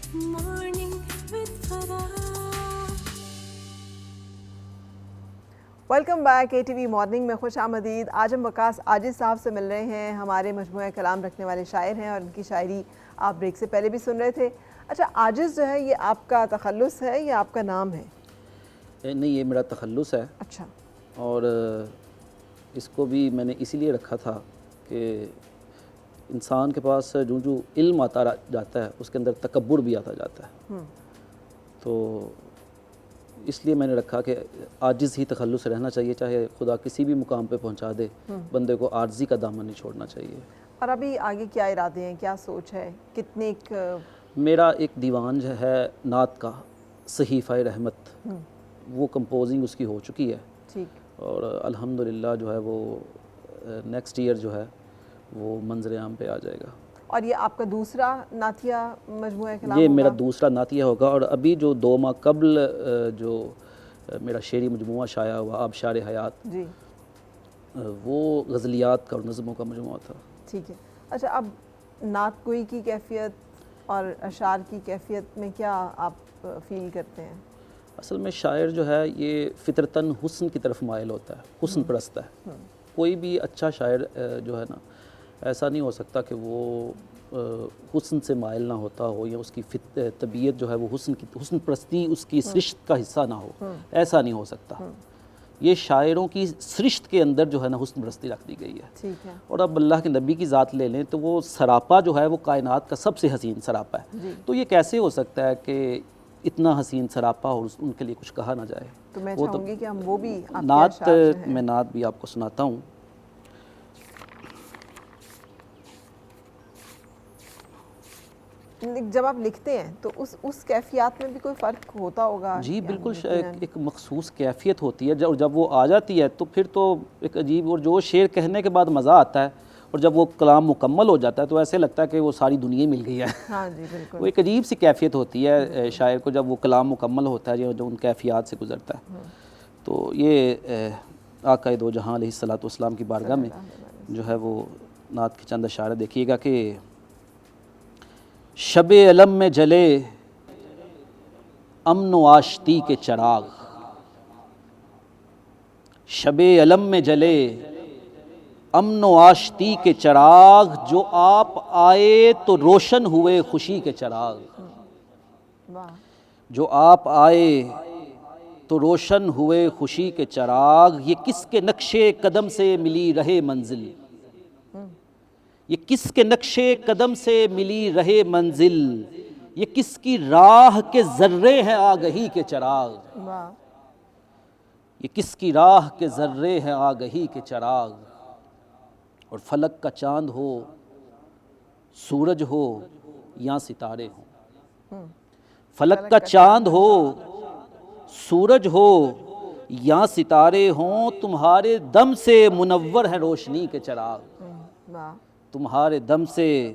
Morning with Farah. Welcome back ATV morning میں خوش آمدید. آج ہم وقاص عاجز صاحب سے مل رہے ہیں. ہمارے مجموعہ کلام رکھنے والے شاعر ہیں اور ان کی شاعری آپ بریک سے پہلے بھی سن رہے تھے. اچھا, عاجز جو ہے یہ آپ کا تخلص ہے یا آپ کا نام ہے؟ نہیں, یہ میرا تخلص ہے. اچھا. اور اس کو بھی میں نے اسی لیے رکھا تھا کہ انسان کے پاس جو علم آتا جاتا ہے اس کے اندر تکبر بھی آتا جاتا ہے. تو اس لیے میں نے رکھا کہ عاجز ہی تخلص رہنا چاہیے, چاہے خدا کسی بھی مقام پہ پہنچا دے, بندے کو عاجزی کا دامن نہیں چھوڑنا چاہیے. اور ابھی آگے کیا ارادے ہیں, کیا سوچ ہے, کتنے میرا ایک دیوان جو ہے نعت کا, صحیفہ رحمت, وہ کمپوزنگ اس کی ہو چکی ہے. ٹھیک. اور الحمدللہ جو ہے وہ نیکسٹ ایئر جو ہے وہ منظر عام پہ آ جائے گا. اور یہ آپ کا دوسرا نعتیہ مجموعہ کلام یہ ہوگا؟ میرا دوسرا نعتیہ ہوگا. اور ابھی جو 2 ماہ قبل جو میرا شعری مجموعہ شائع ہوا آبشار حیات, جی, وہ غزلیات کا اور نظموں کا مجموعہ تھا. ٹھیک ہے. اچھا, اب نعت گوئی کی کیفیت اور اشعار کی کیفیت میں کیا آپ فیل کرتے ہیں؟ اصل میں شاعر جو ہے یہ فطرتاً حسن کی طرف مائل ہوتا ہے, حسن پرست ہے. کوئی بھی اچھا شاعر جو ہے نا, ایسا نہیں ہو سکتا کہ وہ حسن سے مائل نہ ہوتا ہو, یا اس کی طبیعت جو ہے وہ حسن پرستی اس کی سرشت کا حصہ نہ ہو. ایسا نہیں ہو سکتا. یہ شاعروں کی سرشت کے اندر جو ہے نا حسن پرستی رکھ دی گئی ہے. ٹھیک ہے. اور اب اللہ کے نبی کی ذات لے لیں تو وہ سراپا جو ہے وہ کائنات کا سب سے حسین سراپا ہے. تو یہ کیسے ہو سکتا ہے کہ اتنا حسین سراپا اور ان کے لیے کچھ کہا نہ جائے؟ تو میں چاہوں گی کہ ہم وہ بھی نعت, میں نعت بھی آپ کو سناتا ہوں. جب آپ لکھتے ہیں تو اس کیفیات میں بھی کوئی فرق ہوتا ہوگا؟ جی بالکل, ایک مخصوص کیفیت ہوتی ہے, جب وہ آ جاتی ہے تو پھر تو ایک عجیب, اور جو شعر کہنے کے بعد مزہ آتا ہے, اور جب وہ کلام مکمل ہو جاتا ہے تو ایسے لگتا ہے کہ وہ ساری دنیا مل گئی ہے. ہاں جی بالکل. وہ ایک عجیب سی کیفیت ہوتی ہے شاعر کو جب وہ کلام مکمل ہوتا ہے, جو ان کیفیات سے گزرتا ہے. تو یہ آقا دو جہاں علیہ الصلوۃ والسلام کی بارگاہ میں جو ہے وہ نعت کے چند اشعار دیکھیے گا کہ شب علم میں جلے امن و آشتی کے چراغ, شب علم میں جلے امن و آشتی کے چراغ, جو آپ آئے تو روشن ہوئے خوشی کے چراغ. جو آپ آئے تو روشن ہوئے خوشی کے چراغ, یہ کس کے نقشے قدم سے ملی رہے منزل, یہ کس کے نقشے قدم سے ملی رہے منزل, یہ کس کی راہ کے ذرے ہیں آگہی کے چراغ, یہ کس کی راہ کے ذرے ہیں آگہی کے چراغ. اور فلک کا چاند ہو, سورج ہو یا ستارے ہوں, فلک کا چاند ہو, سورج ہو یا ستارے ہوں, تمہارے دم سے منور ہے روشنی کے چراغ, تمہارے دم سے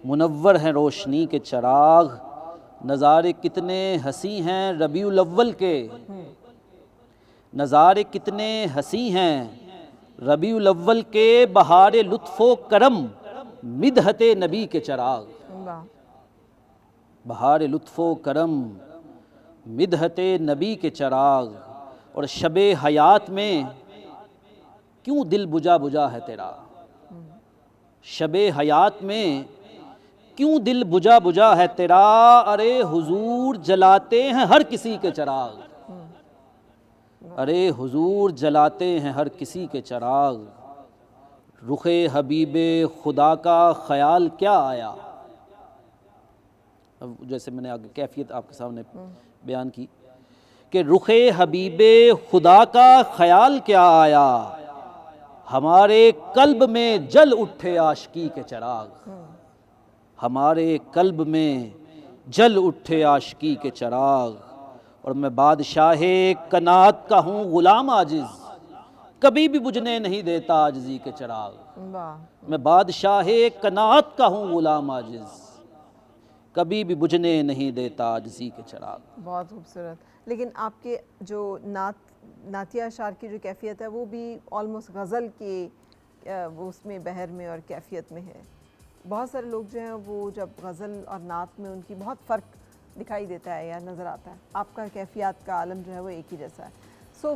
منور ہیں روشنی کے چراغ. نظارے کتنے حسین ہیں ربیع الاول کے, نظارے کتنے حسین ہیں ربیع الاول کے, بہار لطف و کرم مدحت نبی کے چراغ, بہار لطف و کرم مدحت نبی کے چراغ. اور شب حیات میں کیوں دل بجھا بجھا ہے تیرا, شب حیات میں کیوں دل بجھا بجھا ہے تیرا, ارے حضور جلاتے ہیں ہر کسی کے چراغ, ارے حضور جلاتے ہیں ہر کسی کے چراغ. رخ حبیب خدا کا خیال کیا آیا, اب جیسے میں نے آگے کیفیت آپ کے سامنے بیان کی کہ رخ حبیب خدا کا خیال کیا آیا, ہمارے قلب میں جل اٹھے عاشقی کے چراغ, ہمارے قلب میں جل اٹھے عاشقی کے چراغ. اور میں بادشاہ قنات کا ہوں غلام عاجز, کبھی بھی بجھنے نہیں دیتا عاجزی کے چراغ, میں بادشاہ قنات کا ہوں غلام عاجز, کبھی بھی بجھنے نہیں دیتا عاجزی کے چراغ. بہت خوبصورت. لیکن آپ کے جو نعتیہ اشعار کی جو کیفیت ہے وہ بھی آلموسٹ غزل کے وہ اس میں بحر میں اور کیفیت میں ہے. بہت سارے لوگ جو ہیں وہ جب غزل اور نعت میں ان کی بہت فرق دکھائی دیتا ہے یا نظر آتا ہے، آپ کا کیفیات کا عالم جو ہے وہ ایک ہی جیسا ہے. سو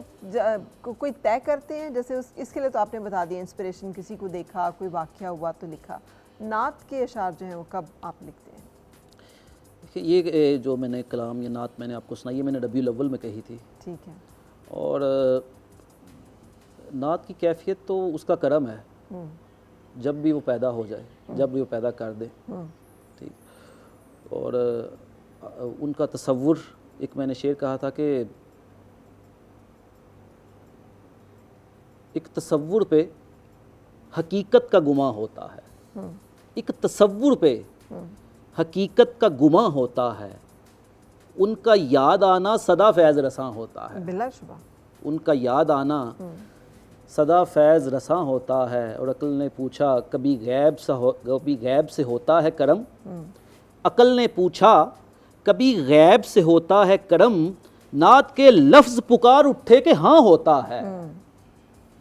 کوئی طے کرتے ہیں، جیسے اس کے لیے تو آپ نے بتا دیا انسپریشن، کسی کو دیکھا، کوئی واقعہ ہوا تو لکھا. نعت کے اشعار جو ہیں وہ کب آپ لکھتے ہیں؟ یہ جو میں نے کلام یا نعت میں نے آپ کو سنائی ہے، میں نے ربیع الاول میں کہی تھی. ٹھیک ہے. اور نعت کی کیفیت تو اس کا کرم ہے، جب بھی وہ پیدا ہو جائے، جب بھی وہ پیدا کر دے. ٹھیک. اور ان کا تصور، ایک میں نے شعر کہا تھا کہ ایک تصور پہ حقیقت کا گماں ہوتا ہے، ایک تصور پہ حقیقت کا گماں ہوتا ہے، ان کا یاد آنا صدا فیض رساں ہوتا ہے. بلا شبہ ان کا یاد آنا صدا فیض رساں ہوتا ہے. اور عقل نے پوچھا کبھی غیب سے ہوتا ہے کرم، عقل نے پوچھا کبھی غیب سے ہوتا ہے کرم، نعت کے لفظ پکار اٹھے کہ ہاں ہوتا ہے.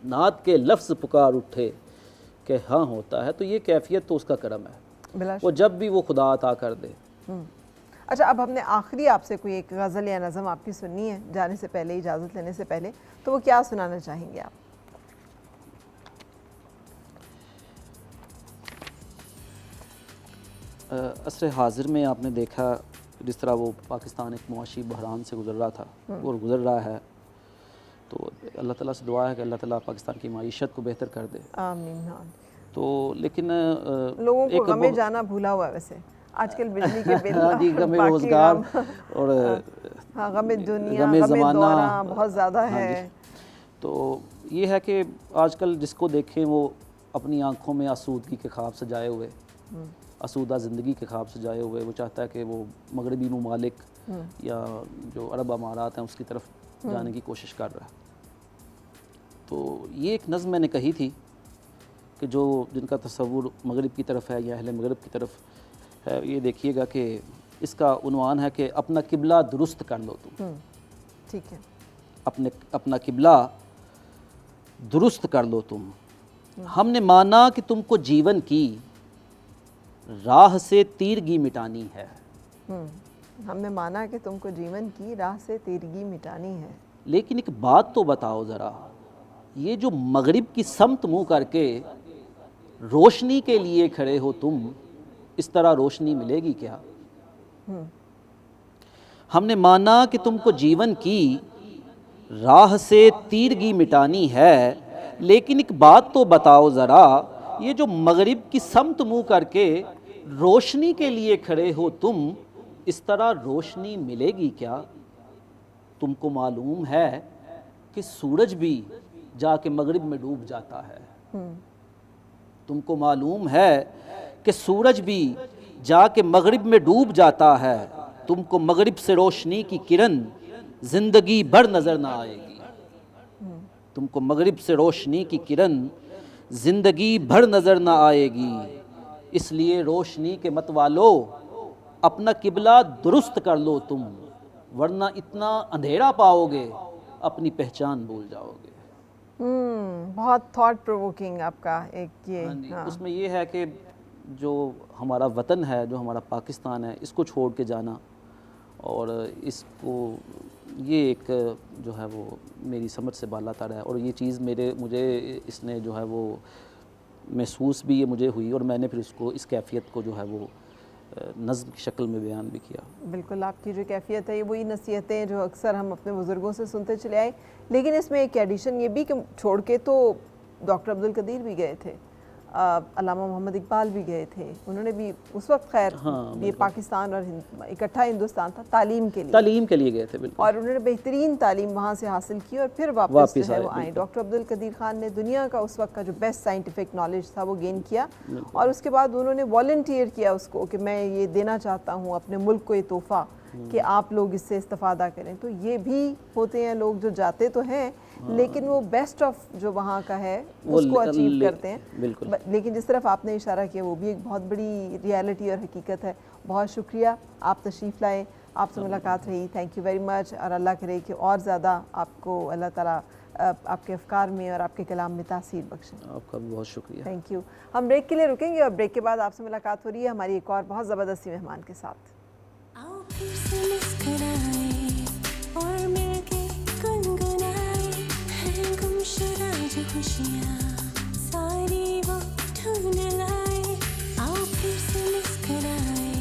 نعت کے لفظ پکار اٹھے کہ ہاں ہوتا ہے. تو یہ کیفیت تو اس کا کرم ہے، بلا وہ جب بھی وہ خدا عطا کر دے. اچھا، اب ہم نے آخری آپ سے کوئی ایک غزل یا نظم آپ کی سننی ہے جانے سے پہلے، اجازت لینے سے پہلے، تو وہ کیا سنانا چاہیں گے آپ؟ عصر حاضر میں آپ نے دیکھا جس طرح وہ پاکستان ایک معاشی بحران سے گزر رہا تھا اور گزر رہا ہے، تو اللہ تعالیٰ سے دعا ہے کہ اللہ تعالیٰ پاکستان کی معیشت کو بہتر کر دے. آمین. تو لیکن لوگوں کو غم جانا بھولا ہوا ہے ویسے آج کل، بجلی کے بل، جی، غم باقی روزگار اور غم دنیا، غم غم زمانہ دورہ بہت زیادہ ہے. تو یہ ہے کہ آج کل جس کو دیکھیں وہ اپنی آنکھوں میں آسودگی کے خواب سجائے ہوئے، آسودہ زندگی کے خواب سجائے ہوئے، وہ چاہتا ہے کہ وہ مغربی ممالک یا جو عرب امارات ہیں اس کی طرف جانے کی کوشش کر رہا ہے. تو یہ ایک نظم میں نے کہی تھی کہ جو جن کا تصور مغرب کی طرف ہے یا اہل مغرب کی طرف ہے، یہ دیکھیے گا کہ اس کا عنوان ہے کہ اپنا قبلہ درست کر لو تم. ٹھیک ہے. اپنا قبلہ درست کر لو تم، ہم نے مانا کہ تم کو جیون کی راہ سے تیرگی مٹانی ہے. ہم نے مانا کہ تم کو جیون کی راہ سے تیرگی مٹانی ہے. لیکن ایک بات تو بتاؤ ذرا، یہ جو مغرب کی سمت منہ کر کے روشنی کے لیے کھڑے ہو تم، اس طرح روشنی ملے گی کیا؟ ہم نے مانا کہ تم کو جیون کی راہ سے تیرگی مٹانی ہے، لیکن ایک بات تو بتاؤ ذرا، یہ جو مغرب کی سمت منہ کر کے روشنی کے لیے کھڑے ہو تم، اس طرح روشنی ملے گی کیا؟ تم کو معلوم ہے کہ سورج بھی جا کے مغرب میں ڈوب جاتا ہے. تم کو معلوم ہے کہ سورج بھی جا کے مغرب میں ڈوب جاتا ہے. تم کو مغرب سے روشنی کی کرن زندگی بھر نظر نہ آئے گی. تم کو مغرب سے روشنی کی کرن زندگی بھر نظر نہ آئے گی. اس لیے روشنی کے مت والو اپنا قبلہ درست کر لو تم، ورنہ اتنا اندھیرا پاؤ گے اپنی پہچان بھول جاؤ گے. بہت تھاٹ پرووکنگ آپ کا ایک یہ. اس میں یہ ہے کہ جو ہمارا وطن ہے، جو ہمارا پاکستان ہے، اس کو چھوڑ کے جانا، اور اس کو یہ ایک جو ہے وہ میری سمجھ سے بالا تر ہے. اور یہ چیز مجھے اس نے جو ہے وہ محسوس بھی یہ مجھے ہوئی، اور میں نے پھر اس کو اس کیفیت کو جو ہے وہ نظم کی شکل میں بیان بھی کیا. بالکل، آپ کی جو کیفیت ہے یہ وہی نصیحتیں جو اکثر ہم اپنے بزرگوں سے سنتے چلے آئے. لیکن اس میں ایک ایڈیشن یہ بھی کہ چھوڑ کے تو ڈاکٹر عبدالقدیر بھی گئے تھے، علامہ محمد اقبال بھی گئے تھے. انہوں نے بھی اس وقت خیر یہ پاکستان اور اکٹھا ہندوستان تھا تعلیم کے لیے گئے تھے، بالکل، اور انہوں نے بہترین تعلیم وہاں سے حاصل کی اور پھر واپس جو ہے وہ آئے. ڈاکٹر عبدالقدیر خان نے دنیا کا اس وقت کا جو بیسٹ سائنٹیفک نالج تھا وہ گین کیا، اور اس کے بعد انہوں نے والنٹیئر کیا اس کو کہ میں یہ دینا چاہتا ہوں اپنے ملک کو یہ تحفہ کہ آپ لوگ اس سے استفادہ کریں. تو یہ بھی ہوتے ہیں لوگ جو جاتے تو ہیں لیکن وہ بیسٹ آف جو وہاں کا ہے اس کو اچیو کرتے ہیں. لیکن جس طرف آپ نے اشارہ کیا وہ بھی ایک بہت بڑی ریالٹی اور حقیقت ہے. بہت شکریہ، آپ تشریف لائے، آپ سے ملاقات رہی. تھینک یو ویری مچ، اور اللہ کرے کہ اور زیادہ آپ کو اللہ تعالیٰ آپ کے افکار میں اور آپ کے کلام میں تاثیر بخشیں. آپ کا بھی بہت شکریہ. Thank you. ہم بریک کے لیے رکیں گے اور بریک کے بعد آپ سے ملاقات ہو رہی ہے ہماری ایک اور بہت زبردستی مہمان کے ساتھ. آؤ پھر سے مسکرائے اور مل کے گنگنائے ہیں گمشدہ جو خوشیاں ساری وہ ڈھونڈ لائے. آؤ پھر سے مسکرائے